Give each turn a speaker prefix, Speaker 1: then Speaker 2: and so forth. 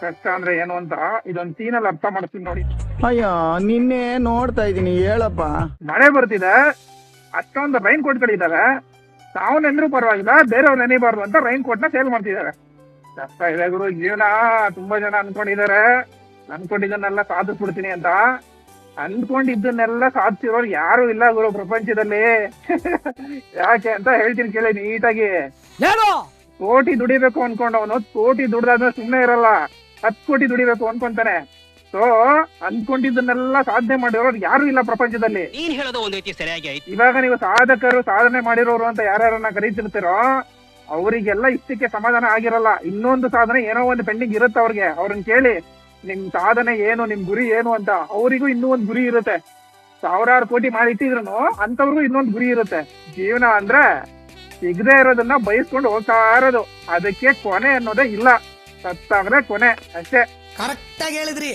Speaker 1: ಕಷ್ಟ ಅಂದ್ರೆ ಏನು ಅಂತ ಇದೊಂದ್ ಸೀನಲ್ಲಿ ಅರ್ಥ ಮಾಡ್ತೀನಿ ನೋಡಿ.
Speaker 2: ಅಯ್ಯೋ ನಿನ್ನೆ ನೋಡ್ತಾ ಇದೀನಿ, ಹೇಳಪ್ಪ.
Speaker 1: ಮಳೆ ಬರ್ತಿದೆ, ಅಷ್ಟೊಂದು ರೈನ್ ಕೋಟ್ಗಳಿದ್ದಾವೆ, ತಾವು ನೆಂದ್ರೂ ಪರವಾಗಿಲ್ಲ ಬೇರೆಯವ್ರು ನೆನೀಬಾರ್ದು ಅಂತ ರೈನ್ ಕೋಟ್ ನ ಸೇಲ್ ಮಾಡ್ತಿದ್ದಾರೆ. ಕಷ್ಟ ಇದೆ ಗುರು ಜೀವನ. ತುಂಬಾ ಜನ ಅನ್ಕೊಂಡಿದ್ದಾರೆ ಅನ್ಕೊಂಡಿದ್ದನ್ನೆಲ್ಲ ಸಾಧಿಸ್ಬಿಡ್ತೀನಿ ಅಂತ. ಅನ್ಕೊಂಡಿದ್ದನ್ನೆಲ್ಲ ಸಾಧಿಸಿರೋರು ಯಾರು ಇಲ್ಲ ಗುರು ಪ್ರಪಂಚದಲ್ಲಿ. ಯಾಕೆ ಅಂತ ಹೇಳ್ತೀನಿ ಕೇಳಿ ನೀಟಾಗಿ. ಕೋಟಿ ದುಡಿಬೇಕು ಅನ್ಕೊಂಡವನು ಕೋಟಿ ದುಡ್ದಾದ್ಮೇಲೆ ಸುಮ್ಮನೆ ಇರಲ್ಲ, 10 ಕೋಟಿ ದುಡಿಬೇಕು ಅನ್ಕೊಂತಾನೆ. ಸೊ ಅನ್ಕೊಂಡಿದ್ದನ್ನೆಲ್ಲ ಸಾಧನೆ ಮಾಡಿರೋರು ಯಾರು ಇಲ್ಲ ಪ್ರಪಂಚದಲ್ಲಿ. ಇವಾಗ ನೀವು ಸಾಧಕರು, ಸಾಧನೆ ಮಾಡಿರೋರು ಅಂತ ಯಾರ್ಯಾರನ್ನ ಕರೀತಿರ್ತೀರೋ ಅವರಿಗೆಲ್ಲ ಇಷ್ಟಕ್ಕೆ ಸಮಾಧಾನ ಆಗಿರಲ್ಲ. ಇನ್ನೊಂದು ಸಾಧನೆ ಏನೋ ಒಂದು ಪೆಂಡಿಂಗ್ ಇರುತ್ತೆ ಅವ್ರಿಗೆ. ಅವ್ರನ್ನ ಕೇಳಿ ನಿಮ್ ಸಾಧನೆ ಏನು, ನಿಮ್ ಗುರಿ ಏನು ಅಂತ. ಅವರಿಗೂ ಇನ್ನೂ ಒಂದು ಗುರಿ ಇರುತ್ತೆ. 1000 ಕೋಟಿ ಮಾಡಿ ಇಟ್ಟಿದ್ರು ಅಂತವ್ರಿಗೂ ಇನ್ನೊಂದು ಗುರಿ ಇರುತ್ತೆ. ಜೀವನ ಅಂದ್ರೆ ಸಿಗದೆ ಇರೋದನ್ನ ಬಯಸ್ಕೊಂಡು ಹೋಗ್ತಾ ಇರೋದು. ಅದಕ್ಕೆ ಕೊನೆ ಅನ್ನೋದೇ ಇಲ್ಲ. ಸತ್ತಾಗ್ರೆ ಕೊನೆ ಅಷ್ಟೇ.
Speaker 3: ಕರೆಕ್ಟ್ ಆಗಿ ಹೇಳಿದ್ರಿ.